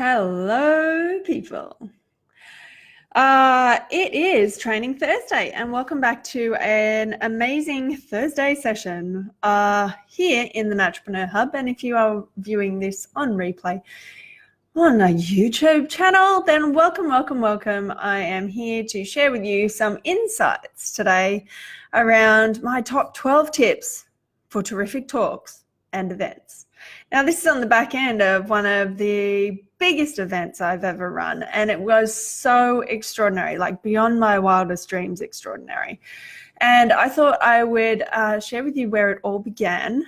Hello, people. It is Training Thursday, and welcome back to an amazing Thursday session here in the Naturpreneur Hub. And if you are viewing this on replay on a YouTube channel, then welcome. I am here to share with you some insights today around my top 12 tips for terrific talks and events. Now, this is on the back end of one of the biggest events I've ever run, and it was so extraordinary, like beyond my wildest dreams extraordinary. And I thought I would share with you where it all began,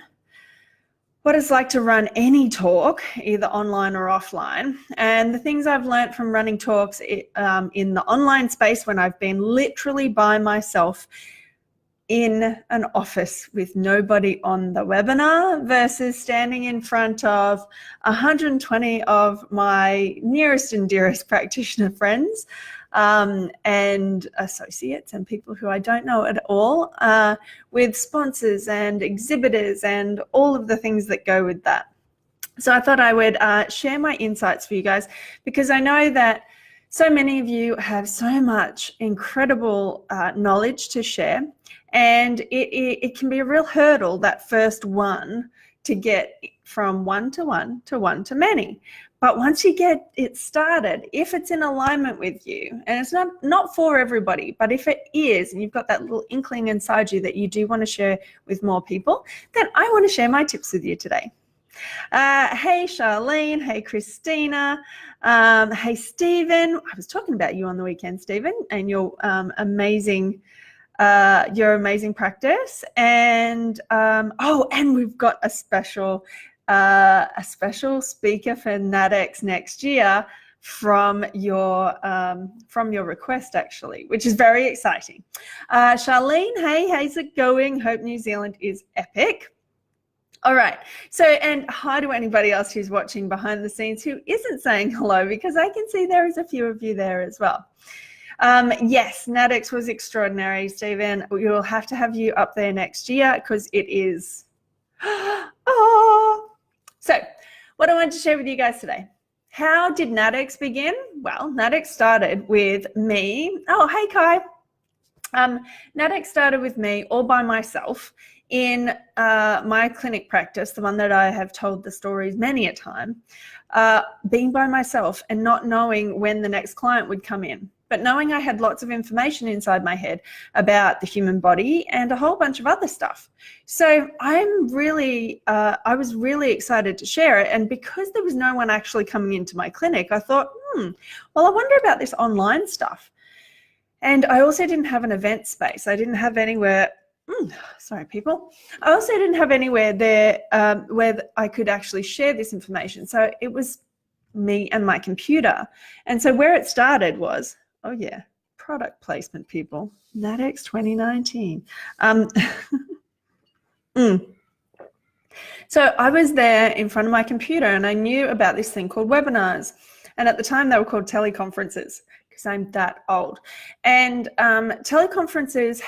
what it's like to run any talk, either online or offline, and the things I've learned from running talks in the online space when I've been literally by myself in an office with nobody on the webinar versus standing in front of 120 of my nearest and dearest practitioner friends and associates and people who I don't know at all, with sponsors and exhibitors and all of the things that go with that. So I thought I would share my insights for you guys, because I know that so many of you have so much incredible knowledge to share, and it can be a real hurdle, that first one, to get from one to many. But once you get it started, if it's in alignment with you, and it's not for everybody, but if it is, and you've got that little inkling inside you that you do want to share with more people, then I want to share my tips with you today. Hey Charlene, hey Christina, hey Stephen. I was talking about you on the weekend, Stephen, and your amazing practice. And and we've got a special speaker for NatX next year from your request, actually, which is very exciting. Charlene, hey, how's it going? Hope New Zealand is epic. All right. So, and hi to anybody else who's watching behind the scenes who isn't saying hello, because I can see there is a few of you there as well. Yes, NatX was extraordinary, Stephen. We will have to have you up there next year, because it is. So, what I wanted to share with you guys today. How did NatX begin? Well, NatX started with me. Oh, hey, Kai. NatX started with me all by myself in my clinic practice, the one that I have told the stories many a time, being by myself and not knowing when the next client would come in, but knowing I had lots of information inside my head about the human body and a whole bunch of other stuff. So I was really excited to share it. And because there was no one actually coming into my clinic, I thought, well, I wonder about this online stuff. And I also didn't have an event space. I didn't have anywhere, sorry, people. I also didn't have anywhere there where I could actually share this information. So it was me and my computer. And so where it started was, oh yeah, product placement, people. NatX 2019. So I was there in front of my computer, and I knew about this thing called webinars. And at the time they were called teleconferences, because I'm that old. And teleconferences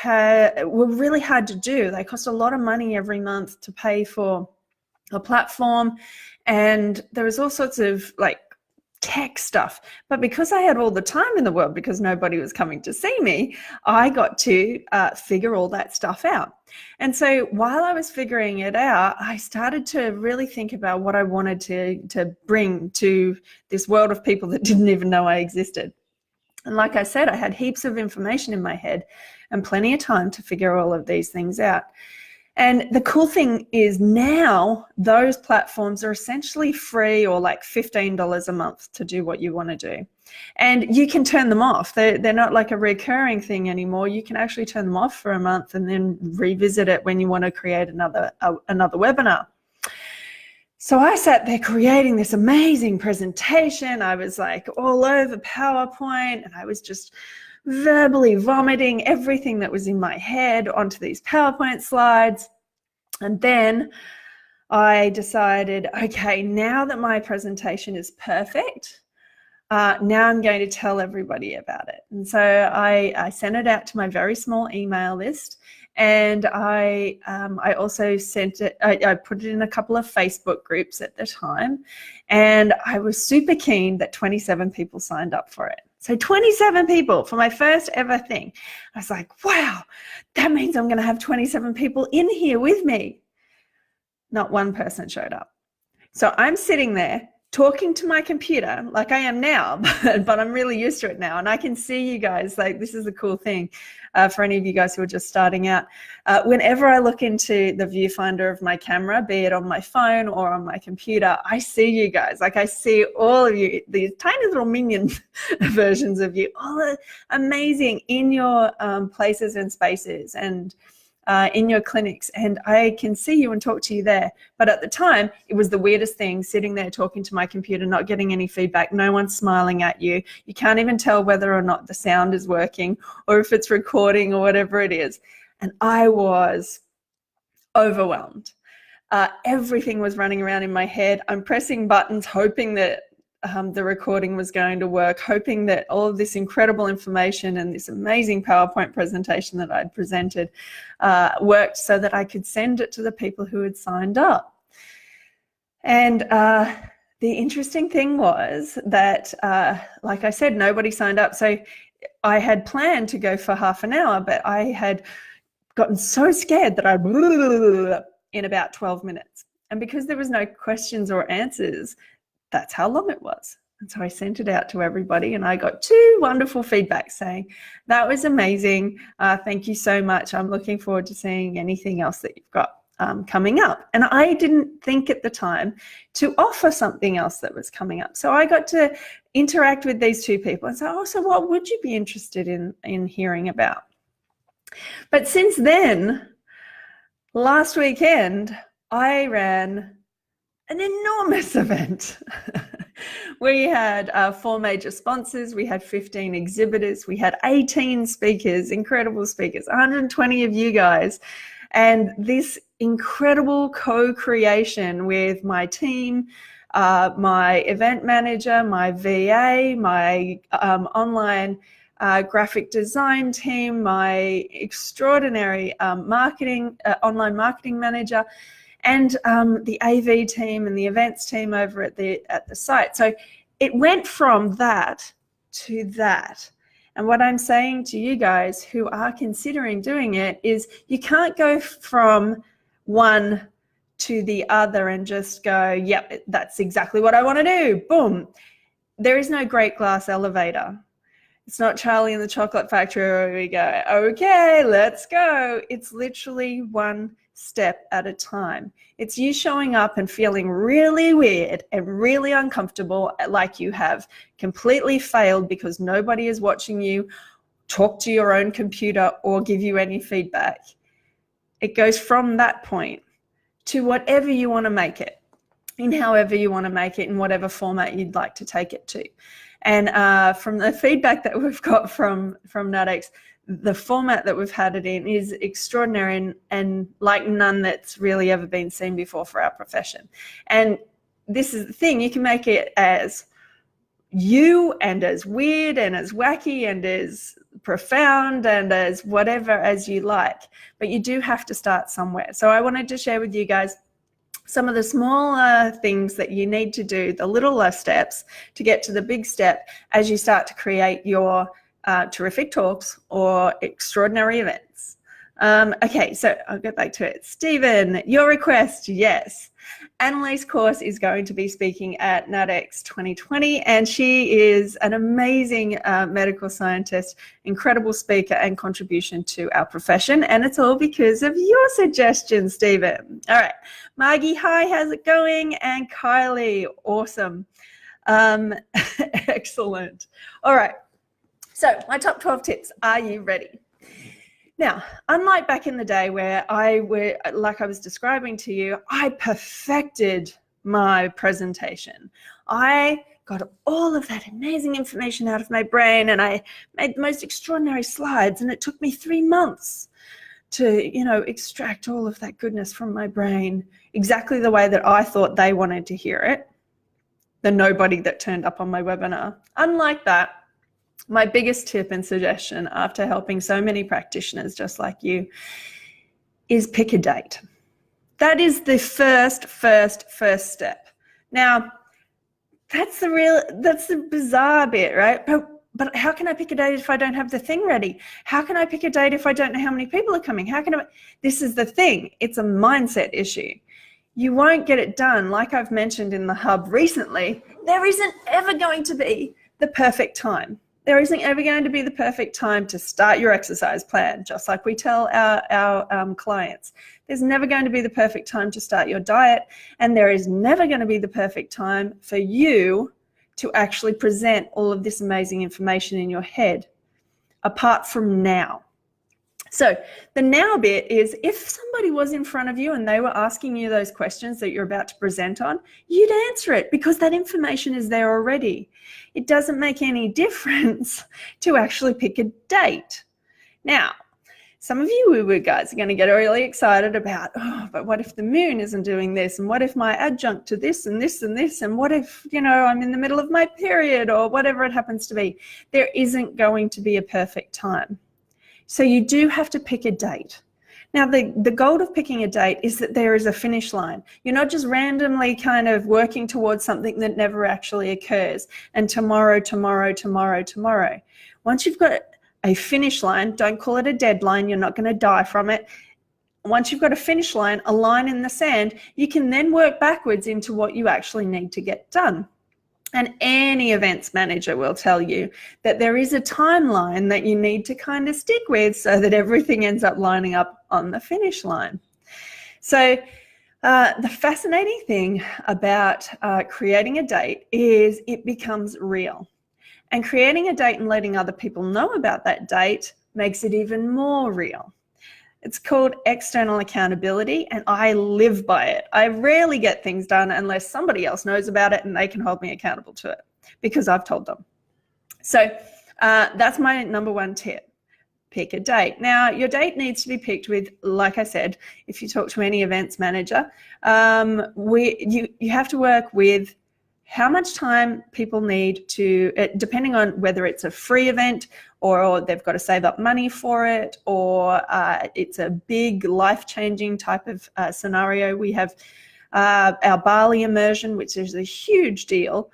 were really hard to do. They cost a lot of money every month to pay for a platform, and there was all sorts of like tech stuff. But because I had all the time in the world, because nobody was coming to see me, I got to figure all that stuff out. And so while I was figuring it out, I started to really think about what I wanted to bring to this world of people that didn't even know I existed. And like I said, I had heaps of information in my head and plenty of time to figure all of these things out. And the cool thing is now those platforms are essentially free, or like $15 a month to do what you want to do. And you can turn them off. They're not like a recurring thing anymore. You can actually turn them off for a month and then revisit it when you want to create another webinar. So I sat there creating this amazing presentation. I was like all over PowerPoint, and I was just verbally vomiting everything that was in my head onto these PowerPoint slides. And then I decided, okay, now that my presentation is perfect, now I'm going to tell everybody about it. And so I sent it out to my very small email list, And I also sent it, I put it in a couple of Facebook groups at the time, and I was super keen that 27 people signed up for it. So 27 people for my first ever thing. I was like, wow, that means I'm going to have 27 people in here with me. Not one person showed up. So I'm sitting there talking to my computer like I am now, but I'm really used to it now. And I can see you guys, like, this is a cool thing for any of you guys who are just starting out. Whenever I look into the viewfinder of my camera, be it on my phone or on my computer, I see you guys. Like, I see all of you, these tiny little minion versions of you, all amazing in your places and spaces and in your clinics, and I can see you and talk to you there. But at the time, it was the weirdest thing, sitting there talking to my computer, not getting any feedback, no one's smiling at you. You can't even tell whether or not the sound is working or if it's recording or whatever it is. And I was overwhelmed. Everything was running around in my head. I'm pressing buttons, hoping that the recording was going to work, hoping that all of this incredible information and this amazing PowerPoint presentation that I'd presented worked so that I could send it to the people who had signed up. And the interesting thing was that, like I said, nobody signed up. So I had planned to go for half an hour, but I had gotten so scared that I in about 12 minutes. And because there was no questions or answers, that's how long it was. And so I sent it out to everybody, and I got 2 wonderful feedbacks saying, that was amazing. Thank you so much. I'm looking forward to seeing anything else that you've got coming up. And I didn't think at the time to offer something else that was coming up. So I got to interact with these 2 people and say, oh, so what would you be interested in hearing about? But since then, last weekend, I ran an enormous event. We had 4 major sponsors, we had 15 exhibitors, we had 18 speakers, incredible speakers, 120 of you guys, and this incredible co-creation with my team, my event manager, my VA, my online graphic design team, my extraordinary online marketing manager, and the AV team and the events team over at the site. So it went from that to that. And what I'm saying to you guys who are considering doing it is, you can't go from one to the other and just go, yep, that's exactly what I want to do. Boom. There is no great glass elevator. It's not Charlie and the Chocolate Factory where we go, okay, let's go. It's literally one step at a time. It's you showing up and feeling really weird and really uncomfortable, like you have completely failed because nobody is watching you talk to your own computer or give you any feedback. It goes from that point to whatever you want to make it, in however you want to make it, in whatever format you'd like to take it to. And from the feedback that we've got from NutX, the format that we've had it in is extraordinary and like none that's really ever been seen before for our profession. And this is the thing, you can make it as you and as weird and as wacky and as profound and as whatever as you like, but you do have to start somewhere. So I wanted to share with you guys some of the small things that you need to do, the littler steps to get to the big step as you start to create your terrific talks or extraordinary events. Okay, so I'll get back to it. Stephen, your request, yes. Annalise Course is going to be speaking at NutX 2020, and she is an amazing medical scientist, incredible speaker and contribution to our profession, and it's all because of your suggestion, Stephen. All right, Margie, hi, how's it going? And Kylie, awesome. Excellent. All right. So my top 12 tips, are you ready? Now, unlike back in the day where like I was describing to you, I perfected my presentation. I got all of that amazing information out of my brain and I made the most extraordinary slides, and it took me 3 months to, extract all of that goodness from my brain exactly the way that I thought they wanted to hear it, the nobody that turned up on my webinar. Unlike that, my biggest tip and suggestion after helping so many practitioners just like you is pick a date. That is the first step. Now, that's the bizarre bit, right? But how can I pick a date if I don't have the thing ready? How can I pick a date if I don't know how many people are coming? This is the thing. It's a mindset issue. You won't get it done. Like I've mentioned in the hub recently, there isn't ever going to be the perfect time. There isn't ever going to be the perfect time to start your exercise plan, just like we tell our clients. There's never going to be the perfect time to start your diet, and there is never going to be the perfect time for you to actually present all of this amazing information in your head, apart from now. So the now bit is, if somebody was in front of you and they were asking you those questions that you're about to present on, you'd answer it because that information is there already. It doesn't make any difference to actually pick a date. Now, some of you woo-woo guys are going to get really excited about, oh, but what if the moon isn't doing this? And what if my adjunct to this and this and this? And what if, I'm in the middle of my period, or whatever it happens to be? There isn't going to be a perfect time. So you do have to pick a date. Now, the goal of picking a date is that there is a finish line. You're not just randomly kind of working towards something that never actually occurs. And tomorrow. Once you've got a finish line, don't call it a deadline. You're not going to die from it. Once you've got a finish line, a line in the sand, you can then work backwards into what you actually need to get done. And any events manager will tell you that there is a timeline that you need to kind of stick with so that everything ends up lining up on the finish line. So the fascinating thing about creating a date is it becomes real. And creating a date and letting other people know about that date makes it even more real. It's called external accountability, and I live by it. I rarely get things done unless somebody else knows about it and they can hold me accountable to it because I've told them. So that's my number one tip. Pick a date. Now, your date needs to be picked with, like I said, if you talk to any events manager, you have to work with how much time people need to, depending on whether it's a free event or they've got to save up money for it, or it's a big life-changing type of scenario. We have our Bali immersion, which is a huge deal.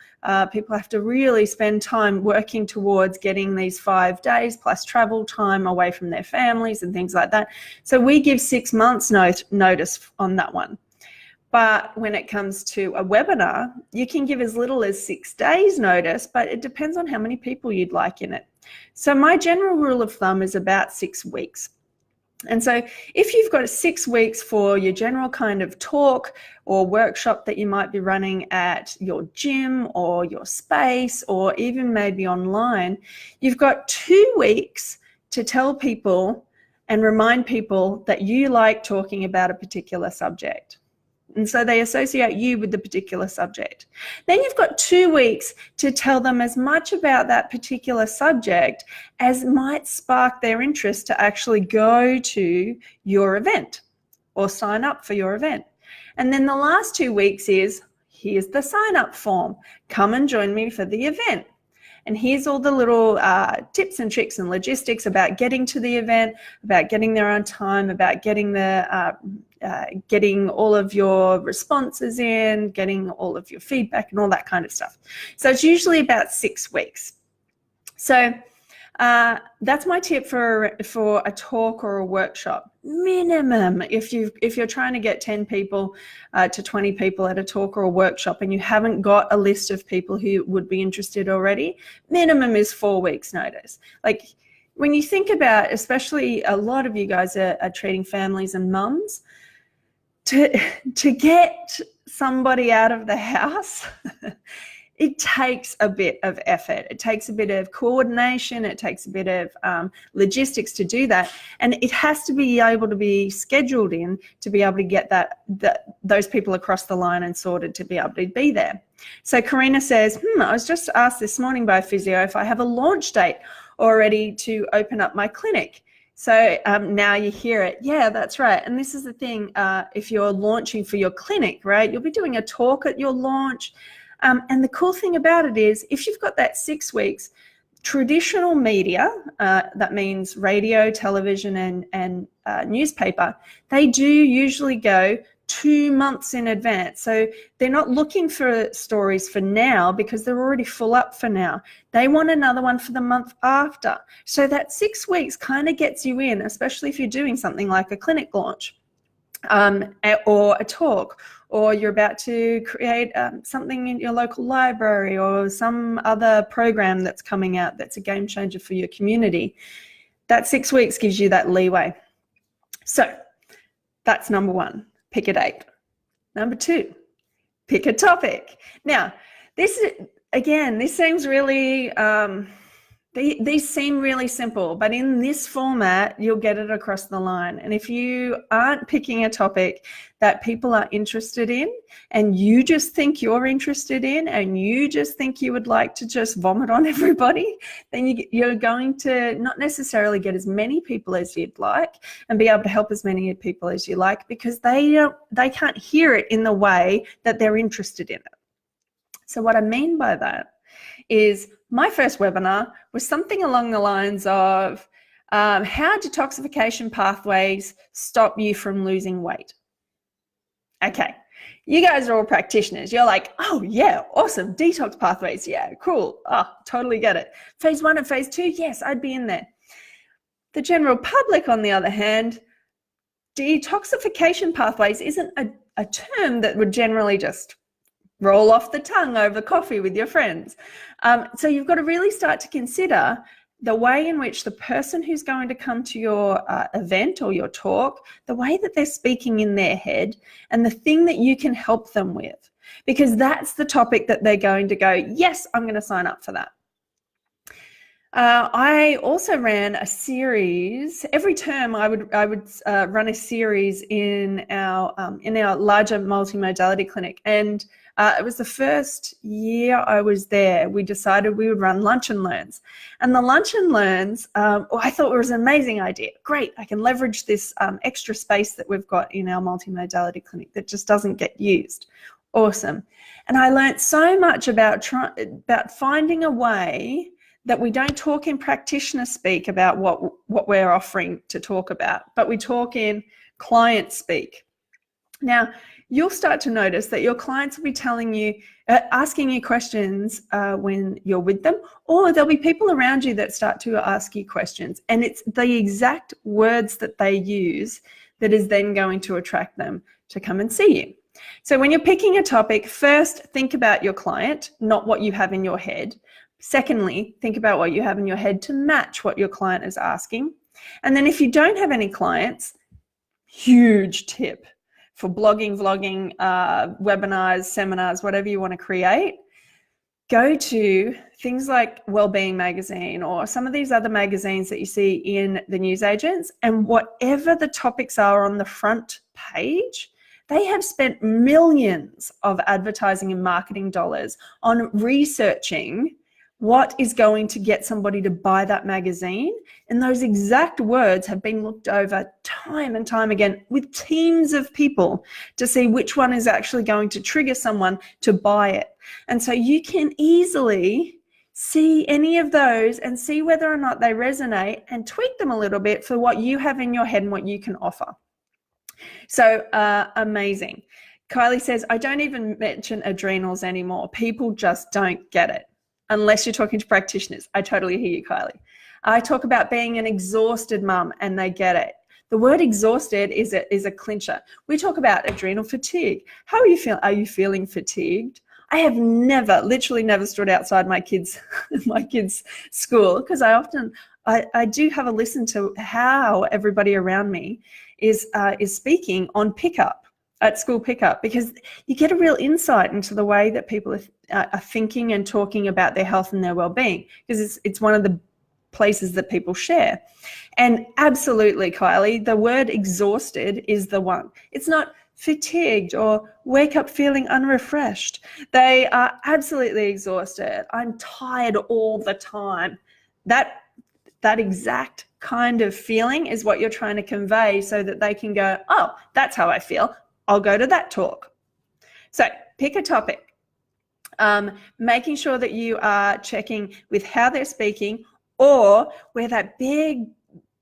People have to really spend time working towards getting these 5 days plus travel time away from their families and things like that. So we give 6 months notice on that one. But when it comes to a webinar, you can give as little as 6 days notice, but it depends on how many people you'd like in it. So my general rule of thumb is about 6 weeks. And so if you've got 6 weeks for your general kind of talk or workshop that you might be running at your gym or your space or even maybe online, you've got 2 weeks to tell people and remind people that you like talking about a particular subject. And so they associate you with the particular subject. Then you've got 2 weeks to tell them as much about that particular subject as might spark their interest to actually go to your event or sign up for your event. And then the last 2 weeks is, here's the sign up form. Come and join me for the event. And here's all the little tips and tricks and logistics about getting to the event, about getting there on time, about getting getting all of your responses in, getting all of your feedback and all that kind of stuff. So it's usually about 6 weeks. So that's my tip for a talk or a workshop. Minimum, if you're trying to get 10 people to 20 people at a talk or a workshop and you haven't got a list of people who would be interested already, minimum is 4 weeks notice. Like when you think about, especially a lot of you guys are treating families and mums, to get somebody out of the house, it takes a bit of effort. It takes a bit of coordination. It takes a bit of logistics to do that. And it has to be able to be scheduled in to be able to get those people across the line and sorted to be able to be there. So Karina says, I was just asked this morning by a physio if I have a launch date already to open up my clinic. So now you hear it. Yeah, that's right. And this is the thing, if you're launching for your clinic, right, you'll be doing a talk at your launch. And the cool thing about it is if you've got that 6 weeks, traditional media, that means radio, television, and newspaper, they do usually go 2 months in advance. So they're not looking for stories for now because they're already full up for now. They want another one for the month after. So that 6 weeks kind of gets you in, especially if you're doing something like a clinic launch, or a talk, or you're about to create something in your local library, or some other program that's coming out that's a game changer for your community. That 6 weeks gives you that leeway. So that's number one, pick a date. Number two, pick a topic. Now, this seems really, these seem really simple, but in this format, you'll get it across the line. And if you aren't picking a topic that people are interested in, and you just think you're interested in, and you just think you would like to just vomit on everybody, then you're going to not necessarily get as many people as you'd like and be able to help as many people as you like, because they can't hear it in the way that they're interested in it. So what I mean by that is, my first webinar was something along the lines of how detoxification pathways stop you from losing weight. Okay, you guys are all practitioners. You're like, oh yeah, awesome, detox pathways, yeah, cool, totally get it. Phase 1 and phase 2, yes, I'd be in there. The general public, on the other hand, detoxification pathways isn't a term that would generally just roll off the tongue over coffee with your friends. So you've got to really start to consider the way in which the person who's going to come to your event or your talk, the way that they're speaking in their head, and the thing that you can help them with, because that's the topic that they're going to go, yes, I'm going to sign up for that. I also ran a series. Every term I would run a series in our larger multimodality clinic, and it was the first year I was there. We decided we would run lunch and learns, and the lunch and learns I thought was an amazing idea. Great, I can leverage this extra space that we've got in our multimodality clinic that just doesn't get used. Awesome, and I learned so much about finding a way that we don't talk in practitioner speak about what we're offering to talk about, but we talk in client speak. Now, you'll start to notice that your clients will be telling you, asking you questions when you're with them, or there'll be people around you that start to ask you questions, and it's the exact words that they use that is then going to attract them to come and see you. So when you're picking a topic, first think about your client, not what you have in your head. Secondly, think about what you have in your head to match what your client is asking. And then if you don't have any clients, huge tip for blogging, vlogging, webinars, seminars, whatever you want to create, go to things like Wellbeing Magazine or some of these other magazines that you see in the newsagents, and whatever the topics are on the front page, they have spent millions of advertising and marketing dollars on researching what is going to get somebody to buy that magazine. And those exact words have been looked over time and time again with teams of people to see which one is actually going to trigger someone to buy it. And so you can easily see any of those and see whether or not they resonate and tweak them a little bit for what you have in your head and what you can offer. So amazing. Kylie says, I don't even mention adrenals anymore. People just don't get it. Unless you're talking to practitioners. I totally hear you, Kylie. I talk about being an exhausted mum, and they get it. The word exhausted is a clincher. We talk about adrenal fatigue. How are you feeling? Are you feeling fatigued? I have literally never stood outside my kids' school, because I do have a listen to how everybody around me is speaking on pickup. At school pickup, because you get a real insight into the way that people are thinking and talking about their health and their well-being, because it's one of the places that people share. And absolutely, Kylie, the word exhausted is the one. It's not fatigued or wake up feeling unrefreshed. They are absolutely exhausted. I'm tired all the time. That exact kind of feeling is what you're trying to convey, so that they can go, oh, that's how I feel. I'll go to that talk. So pick a topic. Making sure that you are checking with how they're speaking, or where that big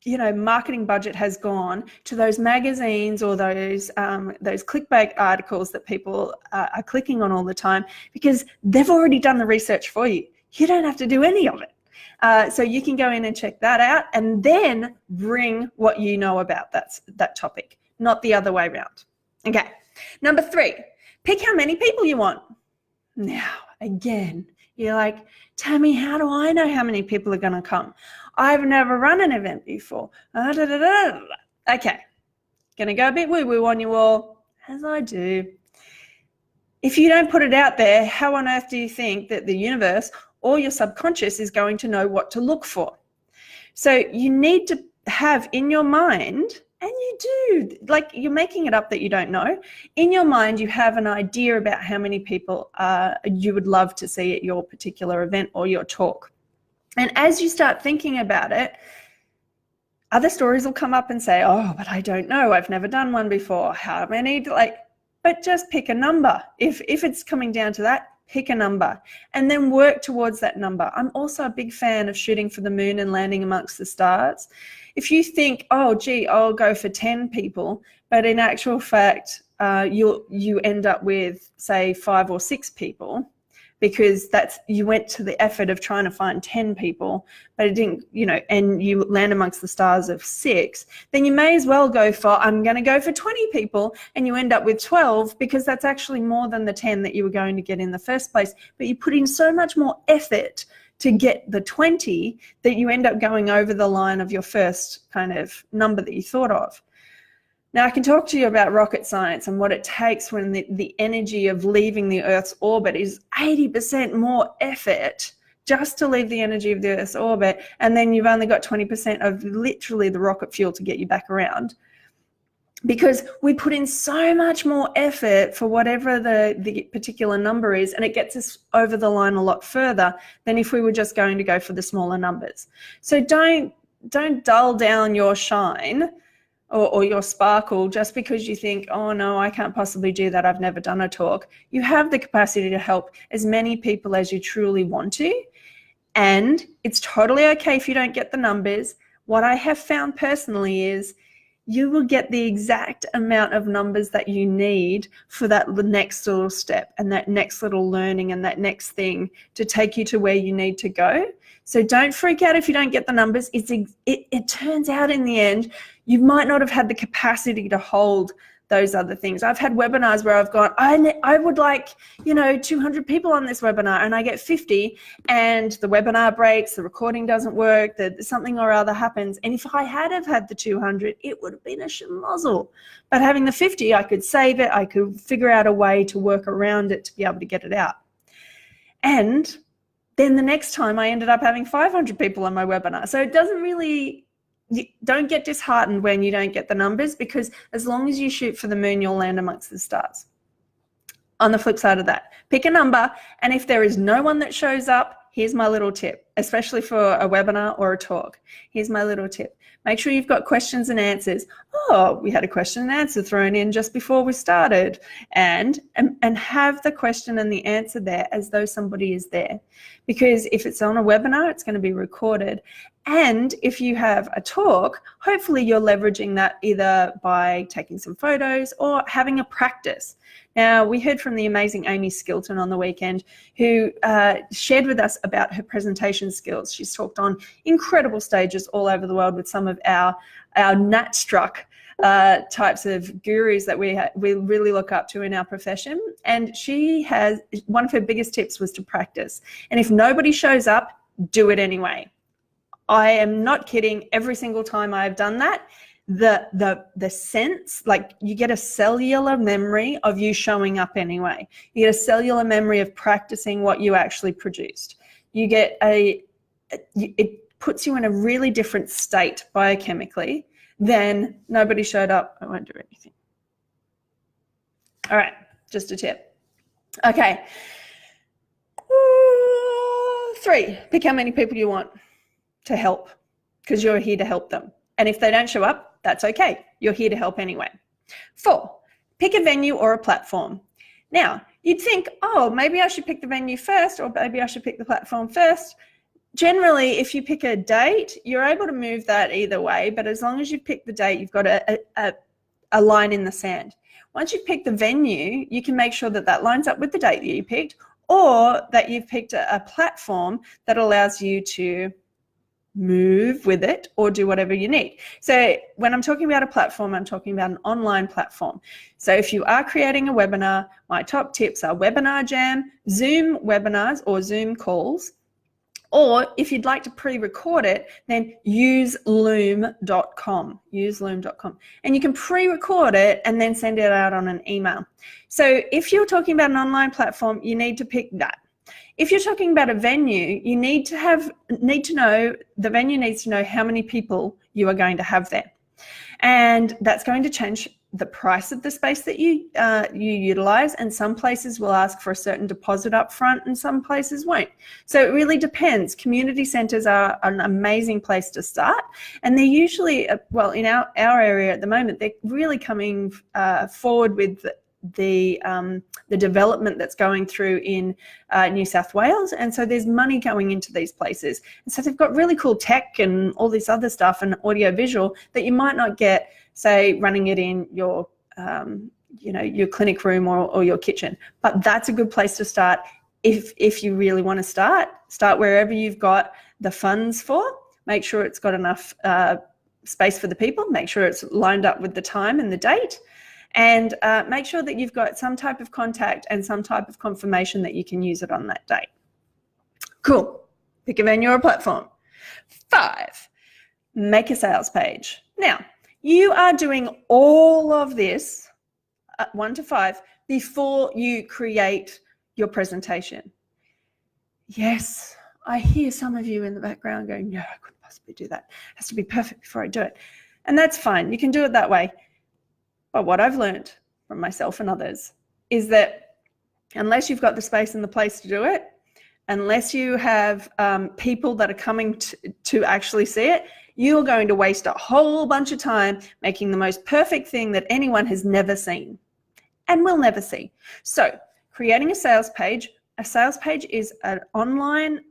marketing budget has gone to those magazines or those clickbait articles that people are clicking on all the time, because they've already done the research for you. You don't have to do any of it. So you can go in and check that out, and then bring what you know about that topic, not the other way around. Okay. Number 3, pick how many people you want. Now, again, you're like, Tammy, how do I know how many people are going to come? I've never run an event before. Okay, going to go a bit woo-woo on you all, as I do. If you don't put it out there, how on earth do you think that the universe or your subconscious is going to know what to look for? So you need to have in your mind, and you do, like, you're making it up that you don't know. In your mind, you have an idea about how many people you would love to see at your particular event or your talk. And as you start thinking about it, other stories will come up and say, oh, but I don't know. I've never done one before. How many? But just pick a number. If it's coming down to that, pick a number and then work towards that number. I'm also a big fan of shooting for the moon and landing amongst the stars. If you think, oh, gee, I'll go for 10 people, but in actual fact, you end up with, say, 5 or 6 people, because you went to the effort of trying to find 10 people, but it didn't, and you land amongst the stars of 6, then you may as well go for, I'm going to go for 20 people, and you end up with 12, because that's actually more than the 10 that you were going to get in the first place. But you put in so much more effort to get the 20 that you end up going over the line of your first kind of number that you thought of. Now, I can talk to you about rocket science and what it takes when the energy of leaving the Earth's orbit is 80% more effort just to leave the energy of the Earth's orbit, and then you've only got 20% of literally the rocket fuel to get you back around. Because we put in so much more effort for whatever the particular number is, and it gets us over the line a lot further than if we were just going to go for the smaller numbers. So don't dull down your shine or your sparkle just because you think, oh no, I can't possibly do that, I've never done a talk. You have the capacity to help as many people as you truly want to, and it's totally okay if you don't get the numbers. What I have found personally is you will get the exact amount of numbers that you need for that next little step and that next little learning and that next thing to take you to where you need to go. So don't freak out if you don't get the numbers. It turns out in the end, you might not have had the capacity to hold those other things. I've had webinars where I've gone, I would like, 200 people on this webinar, and I get 50, and the webinar breaks, the recording doesn't work, something or other happens. And if I had the 200, it would have been a schmozzle. But having the 50, I could save it. I could figure out a way to work around it to be able to get it out. And then the next time I ended up having 500 people on my webinar. So it doesn't really, don't get disheartened when you don't get the numbers, because as long as you shoot for the moon, you'll land amongst the stars. On the flip side of that, pick a number, and if there is no one that shows up, here's my little tip, especially for a webinar or a talk. Here's my little tip. Make sure you've got questions and answers. Oh, we had a question and answer thrown in just before we started. And have the question and the answer there as though somebody is there. Because if it's on a webinar, it's going to be recorded. And if you have a talk, hopefully you're leveraging that either by taking some photos or having a practice. Now, we heard from the amazing Amy Skilton on the weekend, who shared with us about her presentation skills. She's talked on incredible stages all over the world with some of our nat-struck types of gurus that we really look up to in our profession. And she has, one of her biggest tips was to practice. And if nobody shows up, do it anyway. I am not kidding. Every single time I've done that, the sense, like, you get a cellular memory of you showing up anyway. You get a cellular memory of practicing what you actually produced. You get it puts you in a really different state biochemically than nobody showed up, I won't do anything. All right, just a tip. Okay. 3, pick how many people you want to help, because you're here to help them. And if they don't show up, that's okay. You're here to help anyway. 4, pick a venue or a platform. Now, you'd think, oh, maybe I should pick the venue first, or maybe I should pick the platform first. Generally, if you pick a date, you're able to move that either way, but as long as you pick the date, you've got a line in the sand. Once you've picked the venue, you can make sure that that lines up with the date that you picked, or that you've picked a platform that allows you to move with it or do whatever you need. So when I'm talking about a platform, I'm talking about an online platform. So if you are creating a webinar, my top tips are Webinar Jam, Zoom webinars or Zoom calls, or if you'd like to pre-record it, then use loom.com, and you can pre-record it and then send it out on an email. So if you're talking about an online platform, you need to pick that. If you're talking about a venue, you need to know, the venue needs to know how many people you are going to have there. And that's going to change the price of the space that you utilize, and some places will ask for a certain deposit up front and some places won't. So it really depends. Community centers are an amazing place to start, and they're usually, well, in our area at the moment, they're really coming forward with the development that's going through in New South Wales, and so there's money going into these places, and so they've got really cool tech and all this other stuff and audio visual that you might not get, say, running it in your your clinic room or your kitchen. But that's a good place to start if you really want to start wherever you've got the funds for. Make sure it's got enough space for the people, make sure it's lined up with the time and the date, and make sure that you've got some type of contact and some type of confirmation that you can use it on that date. Cool. Pick a venue or platform. 5, make a sales page. Now, you are doing all of this, 1 to 5, before you create your presentation. Yes, I hear some of you in the background going, no, I couldn't possibly do that. It has to be perfect before I do it. And that's fine. You can do it that way. But what I've learned from myself and others is that unless you've got the space and the place to do it, unless you have people that are coming to actually see it, you're going to waste a whole bunch of time making the most perfect thing that anyone has never seen and will never see. So creating a sales page is an online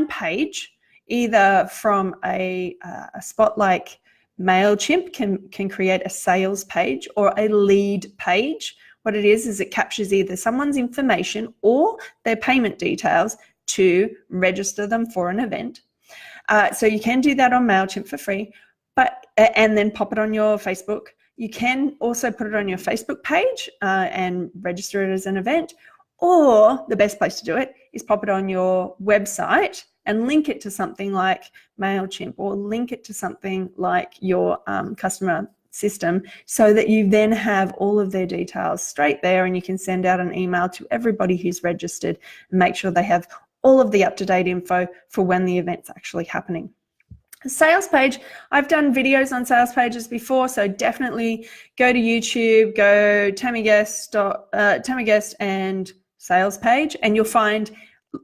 page, either from a spot like MailChimp can create a sales page or a lead page. What it is it captures either someone's information or their payment details to register them for an event. So you can do that on MailChimp for free, and then pop it on your Facebook. You can also put it on your Facebook page and register it as an event, or the best place to do it is pop it on your website and link it to something like MailChimp, or link it to something like your customer system, so that you then have all of their details straight there, and you can send out an email to everybody who's registered and make sure they have all of the up-to-date info for when the event's actually happening. A sales page, I've done videos on sales pages before, so definitely go to YouTube, go Tammy Guest and sales page, and you'll find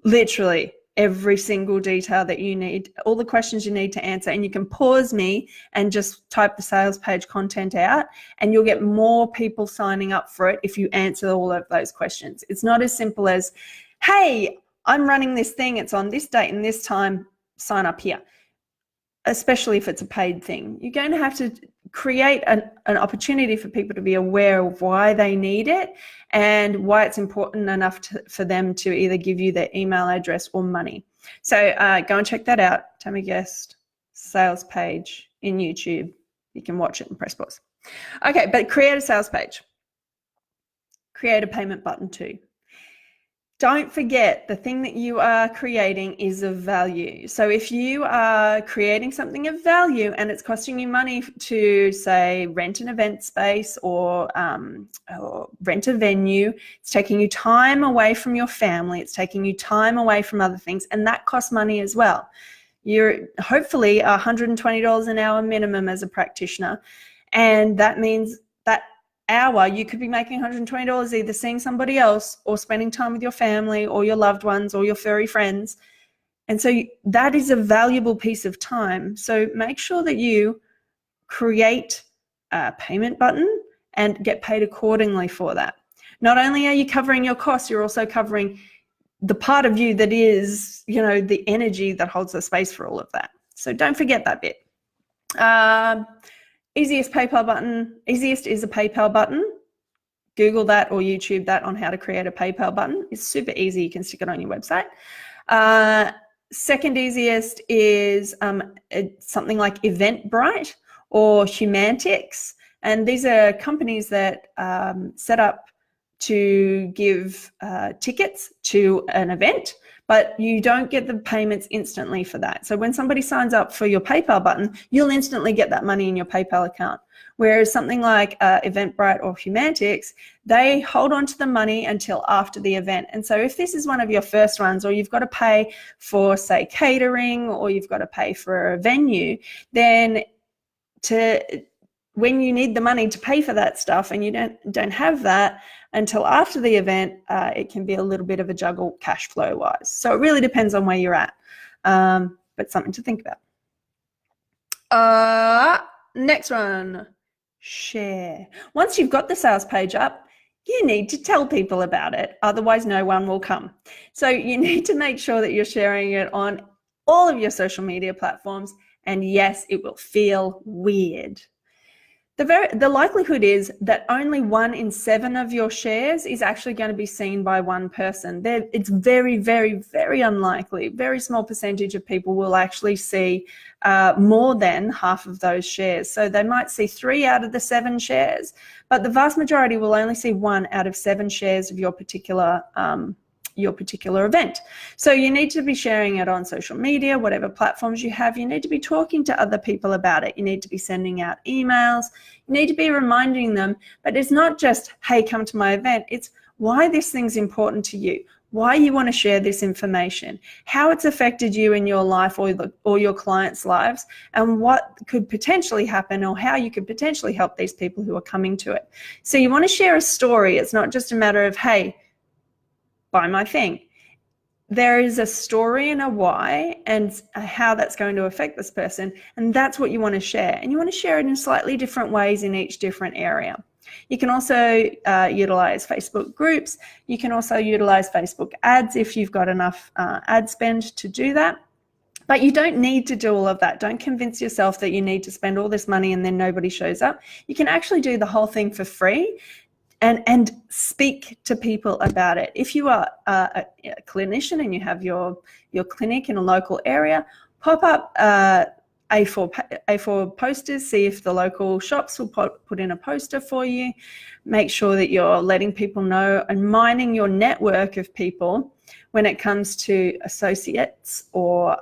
literally every single detail that you need, all the questions you need to answer, and you can pause me and just type the sales page content out, and you'll get more people signing up for it if you answer all of those questions. It's not as simple as, hey, I'm running this thing, it's on this date and this time, sign up here. Especially if it's a paid thing. You're going to have to create an opportunity for people to be aware of why they need it and why it's important enough for them to either give you their email address or money. So go and check that out, Tammy Guest sales page in YouTube. You can watch it and press pause. Okay, but create a sales page. Create a payment button too. Don't forget, the thing that you are creating is of value. So if you are creating something of value and it's costing you money to, say, rent an event space or rent a venue, it's taking you time away from your family, it's taking you time away from other things, and that costs money as well. You're hopefully $120 an hour minimum as a practitioner, and that means that hour you could be making $120 either seeing somebody else or spending time with your family or your loved ones or your furry friends. And so that is a valuable piece of time. So make sure that you create a payment button and get paid accordingly for that. not only are you covering your costs, you're also covering the part of you that is, the energy that holds the space for all of that. So don't forget that bit. Easiest PayPal button. Easiest is a PayPal button. Google that or YouTube that on how to create a PayPal button. It's super easy. You can stick it on your website. Second easiest is something like Eventbrite or Humantix. And these are companies that set up to give tickets to an event, but you don't get the payments instantly for that. So when somebody signs up for your PayPal button, you'll instantly get that money in your PayPal account. Whereas something like Eventbrite or Humantix, they hold on to the money until after the event. And so if this is one of your first ones, or you've got to pay for, say, catering, or you've got to pay for a venue, then when you need the money to pay for that stuff and you don't have that until after the event, it can be a little bit of a juggle cash flow wise. So it really depends on where you're at, but something to think about. Next one, share. Once you've got the sales page up, you need to tell people about it. Otherwise, no one will come. So you need to make sure that you're sharing it on all of your social media platforms. And yes, it will feel weird. The likelihood is that only 1 in 7 of your shares is actually going to be seen by one person. It's very, very, very unlikely. Very small percentage of people will actually see more than half of those shares. So they might see 3 out of the 7 shares, but the vast majority will only see 1 out of 7 shares of your particular event. So you need to be sharing it on social media, whatever platforms you have. You need to be talking to other people about it. You need to be sending out emails. You need to be reminding them. But it's not just, hey, come to my event. It's why this thing's important to you, why you want to share this information, how it's affected you in your life or your clients' lives, and what could potentially happen or how you could potentially help these people who are coming to it. So you want to share a story. It's not just a matter of, hey, buy my thing. There is a story and a why and how that's going to affect this person, and that's what you want to share. And you want to share it in slightly different ways in each different area. You can also utilize Facebook groups. You can also utilize Facebook ads if you've got enough ad spend to do that. But you don't need to do all of that. Don't convince yourself that you need to spend all this money and then nobody shows up. You can actually do the whole thing for free and speak to people about it. If you are a clinician and you have your clinic in a local area, pop up A4 posters, see if the local shops will put in a poster for you. Make sure that you're letting people know and mining your network of people when it comes to associates or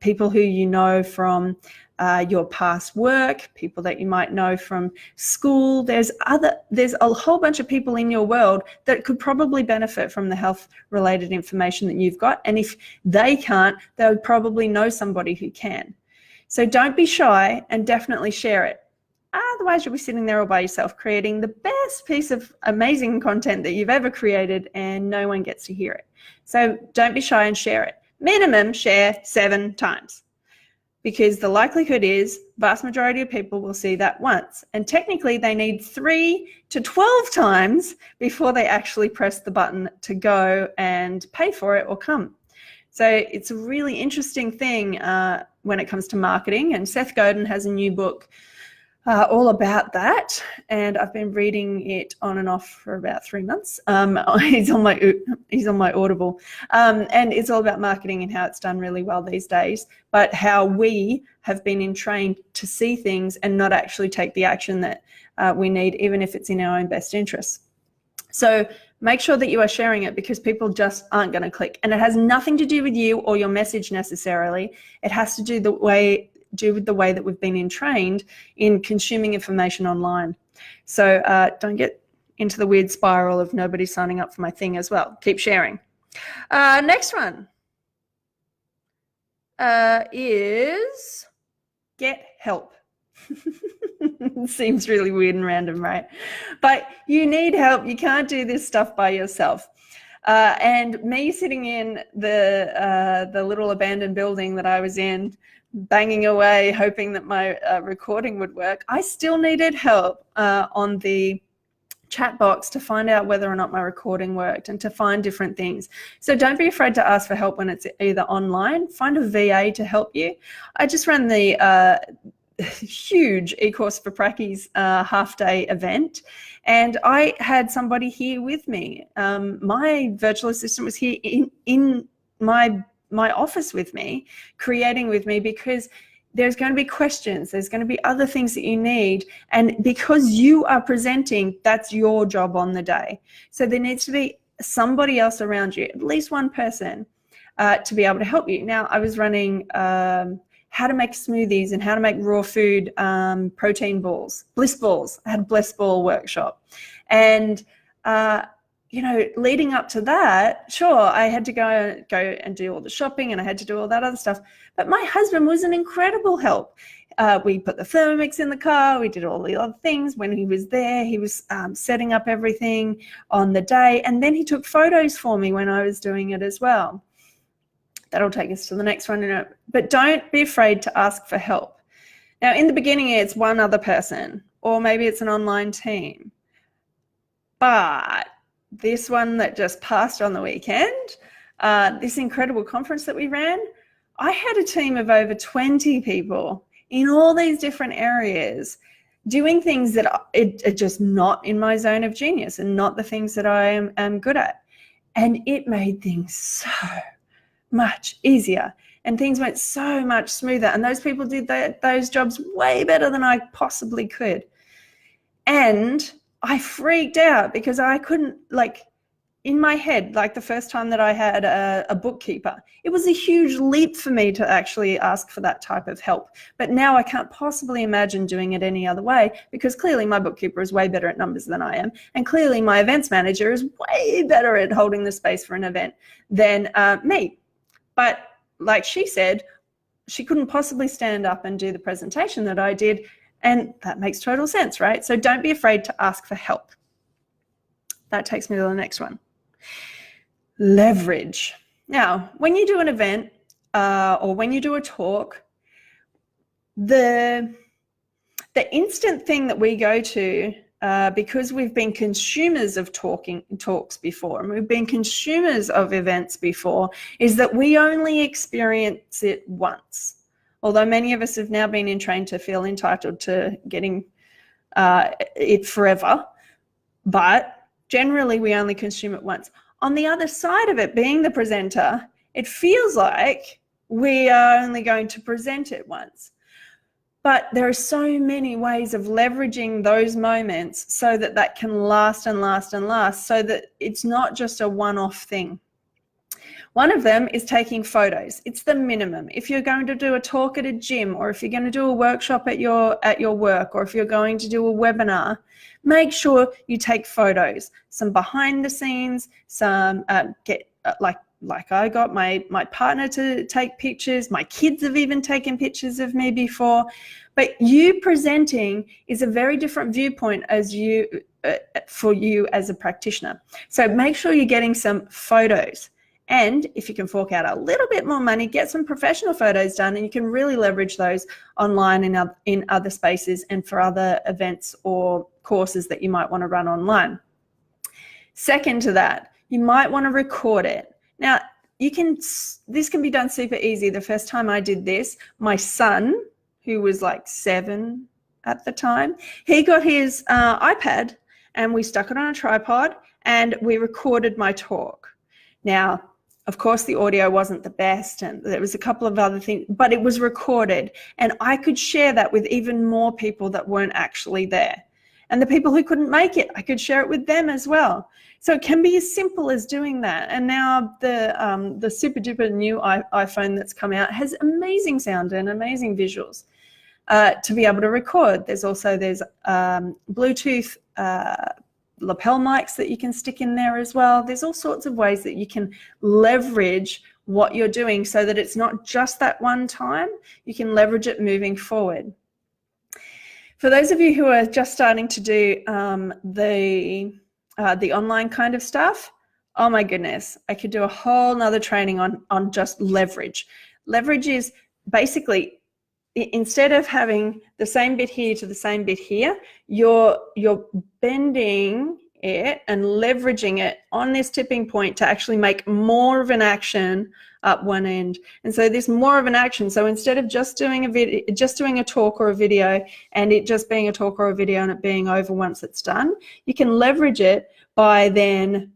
people who you know from your past work, people that you might know from school. There's a whole bunch of people in your world that could probably benefit from the health related information that you've got. And if they can't, they would probably know somebody who can. So don't be shy and definitely share it. Otherwise, you'll be sitting there all by yourself creating the best piece of amazing content that you've ever created and no one gets to hear it. So don't be shy and share it. Minimum share 7 times. Because the likelihood is vast majority of people will see that once. And technically they need 3 to 12 times before they actually press the button to go and pay for it or come. So it's a really interesting thing when it comes to marketing. And Seth Godin has a new book all about that, and I've been reading it on and off for about 3 months. He's on my Audible, and it's all about marketing and how it's done really well these days, but how we have been entrained to see things and not actually take the action that we need, even if it's in our own best interests. So make sure that you are sharing it, because people just aren't going to click, and it has nothing to do with you or your message necessarily. It has to do with the way that we've been entrained in consuming information online. So don't get into the weird spiral of nobody signing up for my thing as well. Keep sharing. Next one is get help. Seems really weird and random, right? But you need help. You can't do this stuff by yourself. And me sitting in the little abandoned building that I was in, banging away, hoping that my recording would work, I still needed help on the chat box to find out whether or not my recording worked and to find different things. So don't be afraid to ask for help when it's either online. Find a VA to help you. I just ran the huge e-course for Praccie's half-day event, and I had somebody here with me. My virtual assistant was here in my office with me, creating with me, because there's going to be questions, there's going to be other things that you need, and because you are presenting, that's your job on the day. So there needs to be somebody else around you, at least one person, to be able to help you. Now, I was running how to make smoothies and how to make raw food protein balls, bliss balls. I had a bliss ball workshop. And you know, leading up to that, sure, I had to go and do all the shopping, and I had to do all that other stuff. But my husband was an incredible help. We put the Thermomix in the car. We did all the other things. When he was there, he was setting up everything on the day. And then he took photos for me when I was doing it as well. That'll take us to the next one. But don't be afraid to ask for help. Now, in the beginning, it's one other person, or maybe it's an online team. But this one that just passed on the weekend, this incredible conference that we ran, I had a team of over 20 people in all these different areas doing things that are just not in my zone of genius and not the things that I am good at. And it made things so much easier, and things went so much smoother. And those people did those jobs way better than I possibly could. And I freaked out because I couldn't, like, in my head, like the first time that I had a bookkeeper, it was a huge leap for me to actually ask for that type of help. But now I can't possibly imagine doing it any other way, because clearly my bookkeeper is way better at numbers than I am. And clearly my events manager is way better at holding the space for an event than me. But like she said, she couldn't possibly stand up and do the presentation that I did. And that makes total sense, right? So don't be afraid to ask for help. That takes me to the next one. Leverage. Now, when you do an event or when you do a talk, the instant thing that we go to, because we've been consumers of talks before, and we've been consumers of events before, is that we only experience it once. Although many of us have now been trained to feel entitled to getting it forever, but generally we only consume it once. On the other side of it, being the presenter, it feels like we are only going to present it once. But there are so many ways of leveraging those moments so that that can last and last and last, so that it's not just a one-off thing. One of them is taking photos. It's the minimum. If you're going to do a talk at a gym, or if you're going to do a workshop at your work, or if you're going to do a webinar, make sure you take photos. Some behind the scenes, some like I got my partner to take pictures. My kids have even taken pictures of me before. But you presenting is a very different viewpoint as for you as a practitioner. So make sure you're getting some photos. And if you can fork out a little bit more money, get some professional photos done, and you can really leverage those online in other spaces and for other events or courses that you might want to run online. Second to that, you might want to record it. Now, this can be done super easy. The first time I did this, my son, who was like 7 at the time, he got his iPad and we stuck it on a tripod and we recorded my talk. Now, of course, the audio wasn't the best, and there was a couple of other things, but it was recorded, and I could share that with even more people that weren't actually there. And the people who couldn't make it, I could share it with them as well. So it can be as simple as doing that. And now the super duper new iPhone that's come out has amazing sound and amazing visuals to be able to record. There's Bluetooth lapel mics that you can stick in there as well. There's all sorts of ways that you can leverage what you're doing so that it's not just that one time. You can leverage it moving forward. For those of you who are just starting to do the online kind of stuff, oh my goodness, I could do a whole nother training on just leverage. Leverage is basically instead of having the same bit here to the same bit here, you're bending it and leveraging it on this tipping point to actually make more of an action up one end. And so this more of an action, so instead of just doing a talk or a video and it just being a talk or a video and it being over once it's done, you can leverage it by then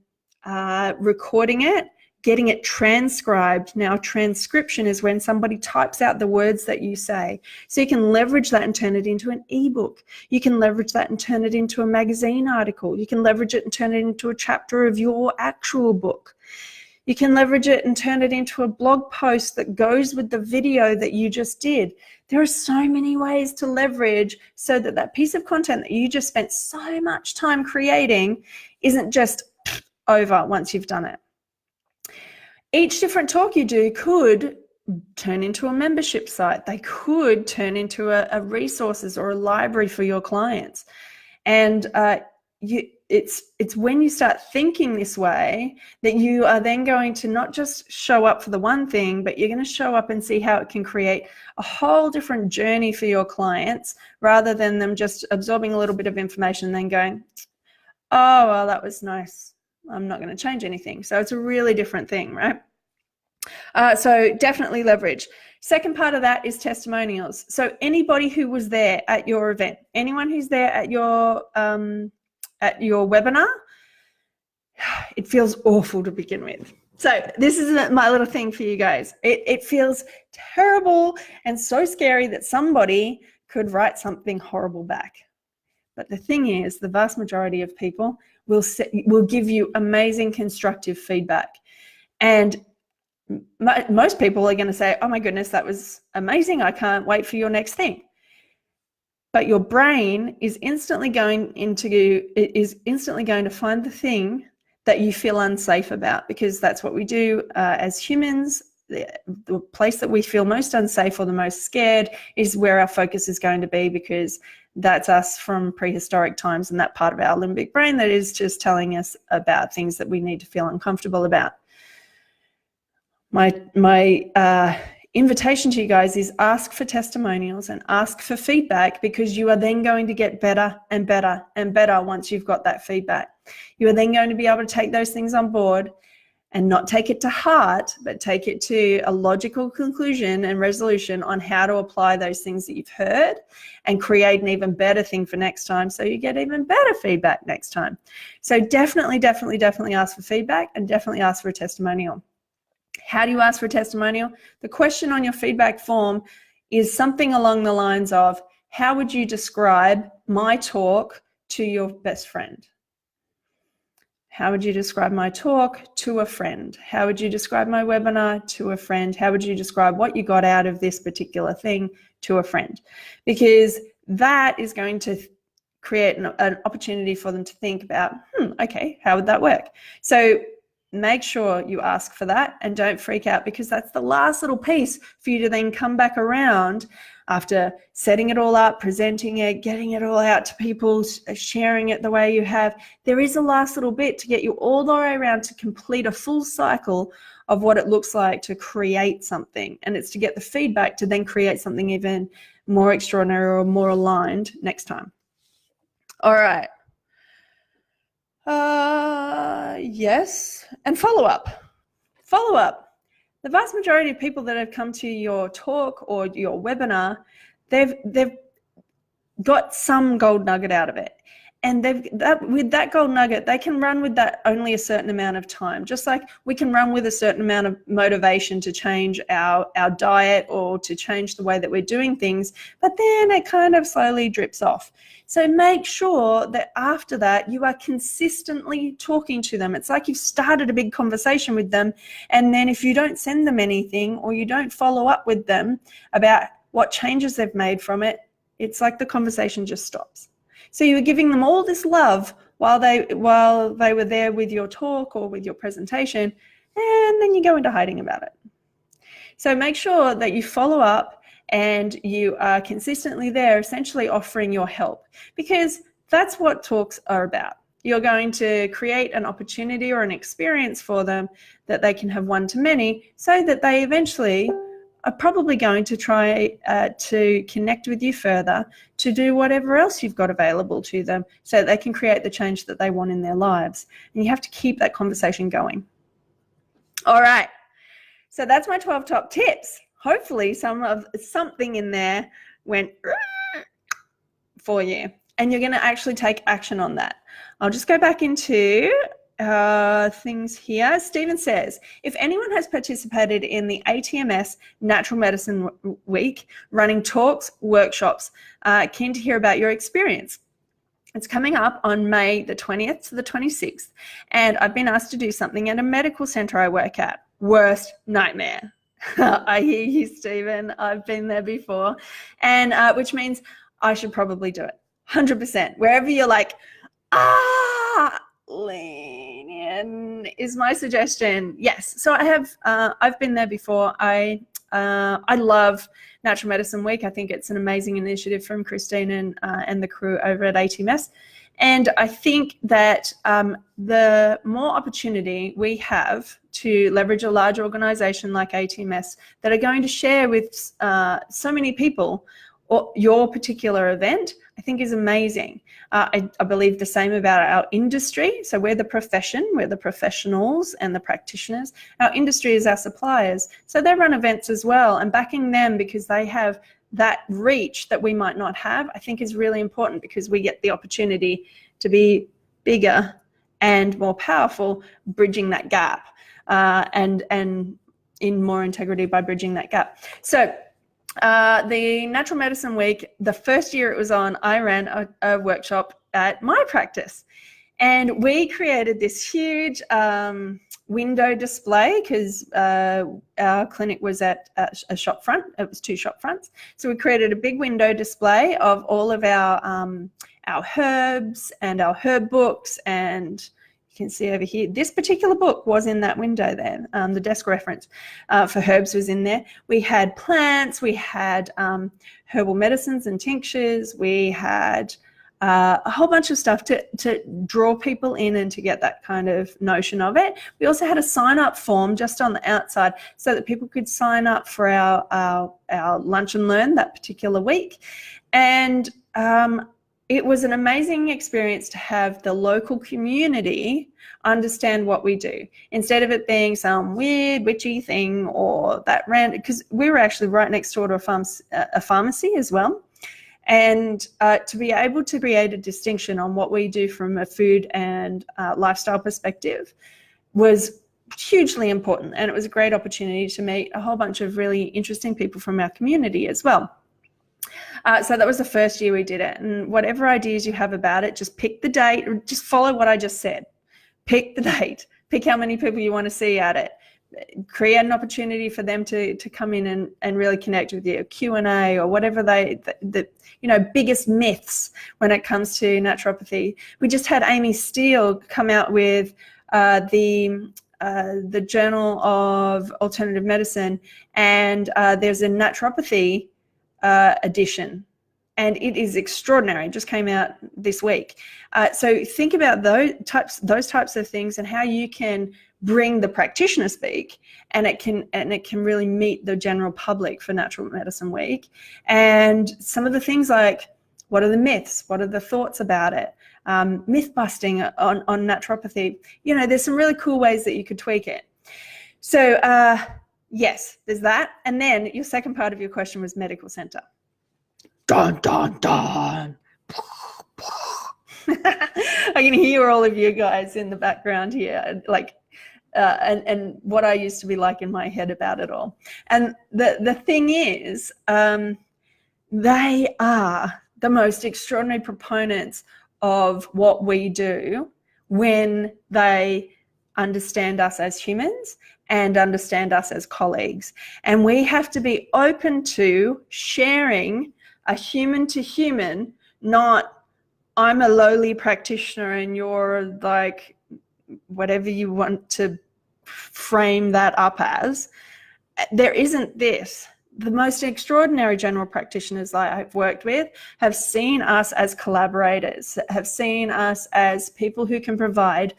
recording it, getting it transcribed. Now, transcription is when somebody types out the words that you say. So you can leverage that and turn it into an ebook. You can leverage that and turn it into a magazine article. You can leverage it and turn it into a chapter of your actual book. You can leverage it and turn it into a blog post that goes with the video that you just did. There are so many ways to leverage so that that piece of content that you just spent so much time creating isn't just over once you've done it. Each different talk you do could turn into a membership site. They could turn into a resources or a library for your clients. And it's when you start thinking this way that you are then going to not just show up for the one thing, but you're going to show up and see how it can create a whole different journey for your clients, rather than them just absorbing a little bit of information and then going, oh, well, that was nice, I'm not going to change anything. So it's a really different thing, right? So definitely leverage. Second part of that is testimonials. So anybody who was there at your event, anyone who's there at your webinar, it feels awful to begin with. So this is my little thing for you guys. It feels terrible and so scary that somebody could write something horrible back. But the thing is, the vast majority of people will give you amazing constructive feedback. And most people are going to say, oh my goodness, that was amazing, I can't wait for your next thing. But your brain is instantly going to find the thing that you feel unsafe about, because that's what we do as humans. The place that we feel most unsafe or the most scared is where our focus is going to be, because that's us from prehistoric times and that part of our limbic brain that is just telling us about things that we need to feel uncomfortable about. My invitation to you guys is ask for testimonials and ask for feedback, because you are then going to get better and better and better once you've got that feedback. You are then going to be able to take those things on board and not take it to heart, but take it to a logical conclusion and resolution on how to apply those things that you've heard and create an even better thing for next time, so you get even better feedback next time. So definitely ask for feedback, and definitely ask for a testimonial. How do you ask for a testimonial? The question on your feedback form is something along the lines of, how would you describe my talk to your best friend? How would you describe my talk to a friend? How would you describe my webinar to a friend? How would you describe what you got out of this particular thing to a friend? Because that is going to create an opportunity for them to think about, okay, how would that work? So make sure you ask for that, and don't freak out, because that's the last little piece for you to then come back around after setting it all up, presenting it, getting it all out to people, sharing it the way you have. There is a last little bit to get you all the way around to complete a full cycle of what it looks like to create something. And it's to get the feedback to then create something even more extraordinary or more aligned next time. All right. Yes, and follow up. Follow up. The vast majority of people that have come to your talk or your webinar, they've got some gold nugget out of it. And with that gold nugget, they can run with that only a certain amount of time. Just like we can run with a certain amount of motivation to change our diet or to change the way that we're doing things, but then it kind of slowly drips off. So make sure that after that, you are consistently talking to them. It's like you've started a big conversation with them, and then if you don't send them anything or you don't follow up with them about what changes they've made from it, it's like the conversation just stops. So you were giving them all this love while they were there with your talk or with your presentation, and then you go into hiding about it. So make sure that you follow up and you are consistently there, essentially offering your help, because that's what talks are about. You're going to create an opportunity or an experience for them that they can have one-to-many, so that they eventually are probably going to try to connect with you further to do whatever else you've got available to them so that they can create the change that they want in their lives. And you have to keep that conversation going. All right. So that's my 12 top tips. Hopefully something in there went for you, and you're going to actually take action on that. I'll just go back into things here. Stephen says, if anyone has participated in the ATMS Natural Medicine Week, running talks, workshops, keen to hear about your experience. It's coming up on May the 20th to the 26th, and I've been asked to do something at a medical center I work at. Worst nightmare. I hear you, Stephen. I've been there before, and which means I should probably do it 100%. Wherever you're like, lean in is my suggestion. Yes. So I've been there before. I love Natural Medicine Week. I think it's an amazing initiative from Christine and the crew over at ATMS. And I think that the more opportunity we have to leverage a large organization like ATMS that are going to share with so many people or your particular event, I think is amazing. I believe the same about our industry. So we're the profession, we're the professionals and the practitioners. Our industry is our suppliers. So they run events as well, and backing them because they have that reach that we might not have, I think is really important, because we get the opportunity to be bigger and more powerful, bridging that gap and in more integrity by bridging that gap. So the Natural Medicine Week, the first year it was on, I ran a workshop at my practice, and we created this huge window display because our clinic was at a shop front. It was 2 shop fronts. So we created a big window display of all of our herbs and our herb books, and you can see over here, this particular book was in that window there. The desk reference for herbs was in there. We had plants, we had herbal medicines and tinctures, we had a whole bunch of stuff to draw people in and to get that kind of notion of it. We also had a sign-up form just on the outside so that people could sign up for our lunch and learn that particular week. And it was an amazing experience to have the local community understand what we do, instead of it being some weird witchy thing or that random, because we were actually right next door to a pharmacy as well. And to be able to create a distinction on what we do from a food and lifestyle perspective was hugely important. And it was a great opportunity to meet a whole bunch of really interesting people from our community as well. So that was the first year we did it. And whatever ideas you have about it, just pick the date, or just follow what I just said. Pick the date, pick how many people you want to see at it. Create an opportunity for them to come in and really connect with you, Q&A or whatever the biggest myths when it comes to naturopathy. We just had Amy Steele come out with the Journal of Alternative Medicine, and there's a naturopathy edition, and it is extraordinary. It just came out this week. So think about those types of things and how you can bring the practitioner speak, and it can really meet the general public for Natural Medicine Week. And some of the things like, what are the myths? What are the thoughts about it? Myth busting on naturopathy. There's some really cool ways that you could tweak it. So yes, there's that. And then your second part of your question was medical center. Dun, dun, dun. I can hear all of you guys in the background here, like, and what I used to be like in my head about it all. And the thing is, they are the most extraordinary proponents of what we do when they understand us as humans and understand us as colleagues. And we have to be open to sharing a human to human, not I'm a lowly practitioner and you're like whatever you want to frame that up as. There isn't this. The most extraordinary general practitioners I've worked with have seen us as collaborators, have seen us as people who can provide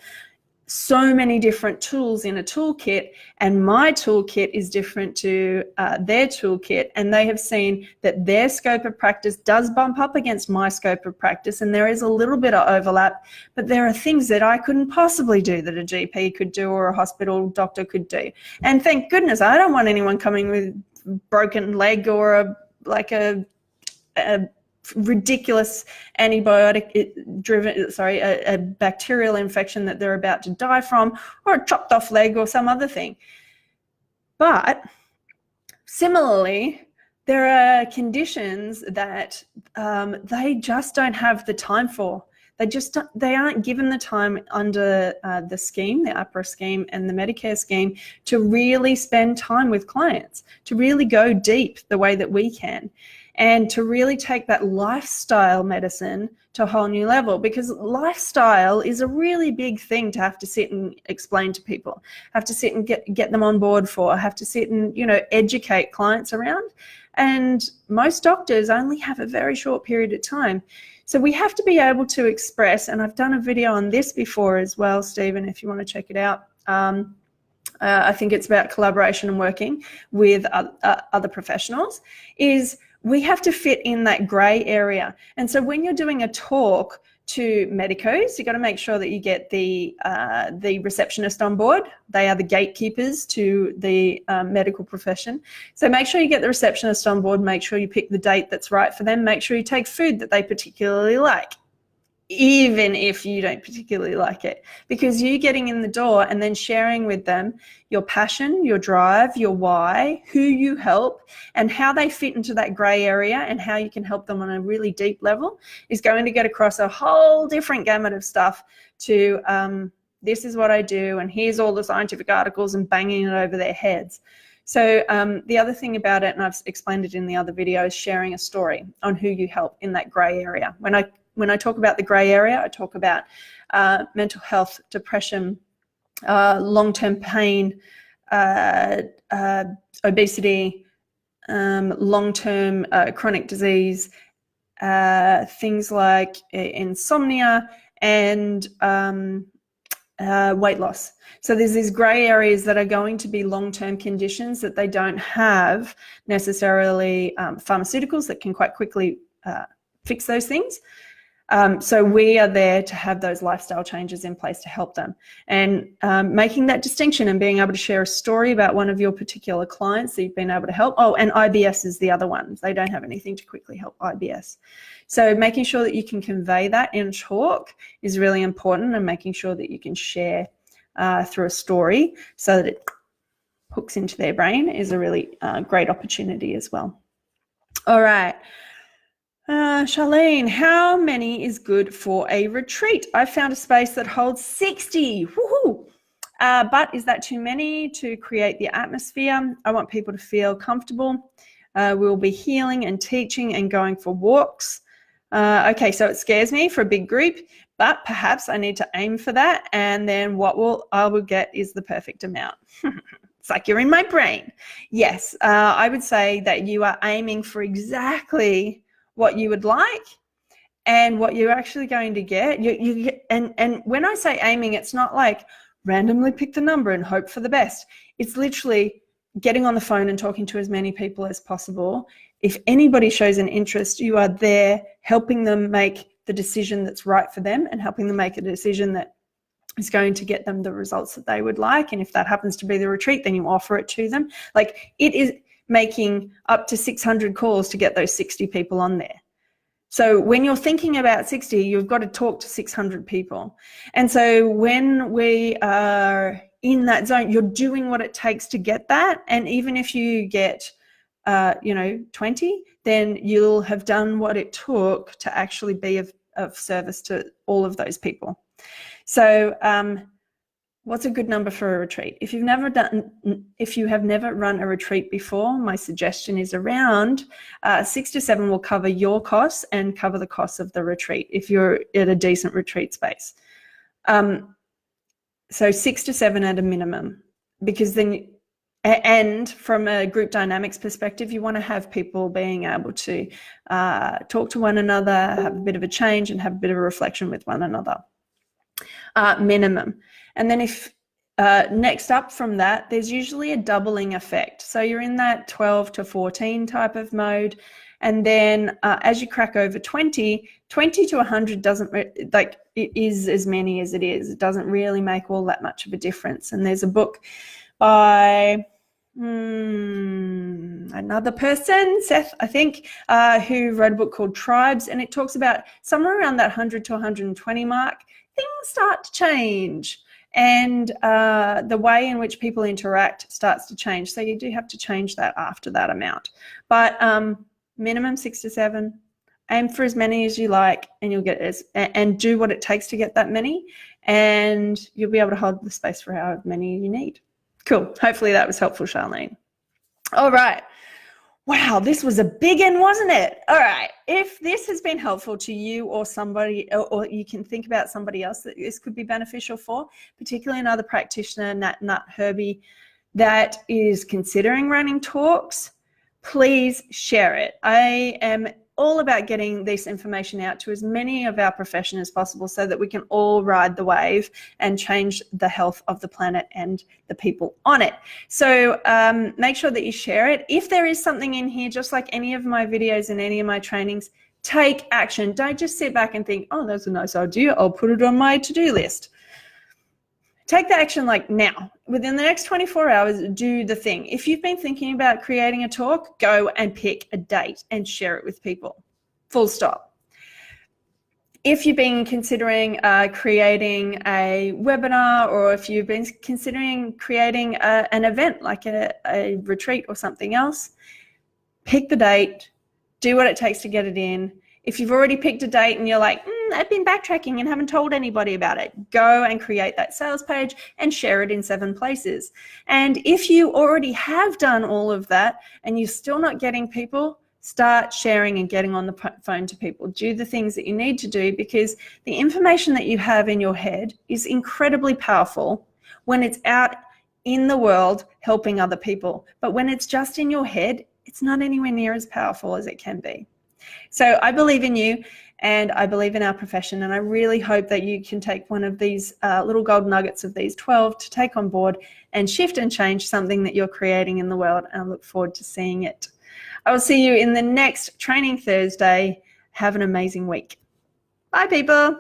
so many different tools in a toolkit, and my toolkit is different to their toolkit, and they have seen that their scope of practice does bump up against my scope of practice, and there is a little bit of overlap, but there are things that I couldn't possibly do that a GP could do or a hospital doctor could do. And thank goodness I don't want anyone coming with broken leg or a ridiculous antibiotic driven, a bacterial infection that they're about to die from, or a chopped off leg or some other thing. But similarly, there are conditions that they just don't have the time for. They aren't given the time under the scheme, the APRA scheme and the Medicare scheme, to really spend time with clients, to really go deep the way that we can, and to really take that lifestyle medicine to a whole new level, because lifestyle is a really big thing to have to sit and explain to people, have to sit and get them on board for, have to sit and, educate clients around. And most doctors only have a very short period of time. So we have to be able to express, and I've done a video on this before as well, Stephen, if you want to check it out. I think it's about collaboration and working with other professionals, is we have to fit in that grey area. And so when you're doing a talk to medicos, you've got to make sure that you get the receptionist on board. They are the gatekeepers to the medical profession. So make sure you get the receptionist on board, make sure you pick the date that's right for them, make sure you take food that they particularly like, even if you don't particularly like it, because you getting in the door and then sharing with them your passion, your drive, your why, who you help, and how they fit into that grey area and how you can help them on a really deep level is going to get across a whole different gamut of stuff to this is what I do and here's all the scientific articles and banging it over their heads. So the other thing about it, and I've explained it in the other video, is sharing a story on who you help in that grey area. When I talk about the grey area, I talk about mental health, depression, long-term pain, obesity, long-term chronic disease, things like insomnia and weight loss. So there's these grey areas that are going to be long-term conditions that they don't have necessarily pharmaceuticals that can quite quickly fix those things. So we are there to have those lifestyle changes in place to help them. And making that distinction and being able to share a story about one of your particular clients that you've been able to help. Oh, and IBS is the other one. They don't have anything to quickly help IBS. So making sure that you can convey that in talk is really important, and making sure that you can share through a story so that it hooks into their brain is a really great opportunity as well. All right. Charlene, how many is good for a retreat? I found a space that holds 60. Woohoo! But is that too many to create the atmosphere? I want people to feel comfortable. We'll be healing and teaching and going for walks. Okay, so it scares me for a big group, but perhaps I need to aim for that, and then what I will get is the perfect amount. It's like you're in my brain. Yes, I would say that you are aiming for exactly what you would like and what you're actually going to get. And when I say aiming, it's not like randomly pick the number and hope for the best. It's literally getting on the phone and talking to as many people as possible. If anybody shows an interest, you are there helping them make the decision that's right for them and helping them make a decision that is going to get them the results that they would like. And if that happens to be the retreat, then you offer it to them. Like, it is making up to 600 calls to get those 60 people on there. So when you're thinking about 60, you've got to talk to 600 people. And so when we are in that zone, you're doing what it takes to get that. And even if you get 20, then you'll have done what it took to actually be of service to all of those people. So what's a good number for a retreat? If you have never run a retreat before, my suggestion is around 6 to 7 will cover your costs and cover the costs of the retreat if you're at a decent retreat space. So 6 to 7 at a minimum, because then, and from a group dynamics perspective, you want to have people being able to talk to one another, have a bit of a change and have a bit of a reflection with one another. Minimum. And then if next up from that, there's usually a doubling effect. So you're in that 12 to 14 type of mode. And then as you crack over 20 to 100 doesn't, like, it is as many as it is. It doesn't really make all that much of a difference. And there's a book by another person, Seth, I think, who wrote a book called Tribes, and it talks about somewhere around that 100 to 120 mark, things start to change. And the way in which people interact starts to change. So you do have to change that after that amount. But minimum 6 to 7, aim for as many as you like, and you'll get and do what it takes to get that many, and you'll be able to hold the space for however many you need. Cool. Hopefully that was helpful, Charlene. All right. Wow, this was a big one, wasn't it? All right. If this has been helpful to you or somebody, or you can think about somebody else that this could be beneficial for, particularly another practitioner, Nat Herbie, that is considering running talks, please share it. I am all about getting this information out to as many of our profession as possible so that we can all ride the wave and change the health of the planet and the people on it. So make sure that you share it. If there is something in here, just like any of my videos and any of my trainings, take action. Don't just sit back and think, oh, that's a nice idea, I'll put it on my to-do list. Take the action like now. Within the next 24 hours, do the thing. If you've been thinking about creating a talk, go and pick a date and share it with people. Full stop. If you've been considering creating a webinar, or if you've been considering creating an event like a retreat or something else, pick the date, do what it takes to get it in. If you've already picked a date and you're like, I've been backtracking and haven't told anybody about it, go and create that sales page and share it in 7 places. And if you already have done all of that and you're still not getting people, start sharing and getting on the phone to people. Do the things that you need to do, because the information that you have in your head is incredibly powerful when it's out in the world helping other people. But when it's just in your head, it's not anywhere near as powerful as it can be. So I believe in you, and I believe in our profession, and I really hope that you can take one of these little gold nuggets of these 12 to take on board and shift and change something that you're creating in the world, and I look forward to seeing it. I will see you in the next Training Thursday. Have an amazing week. Bye, people.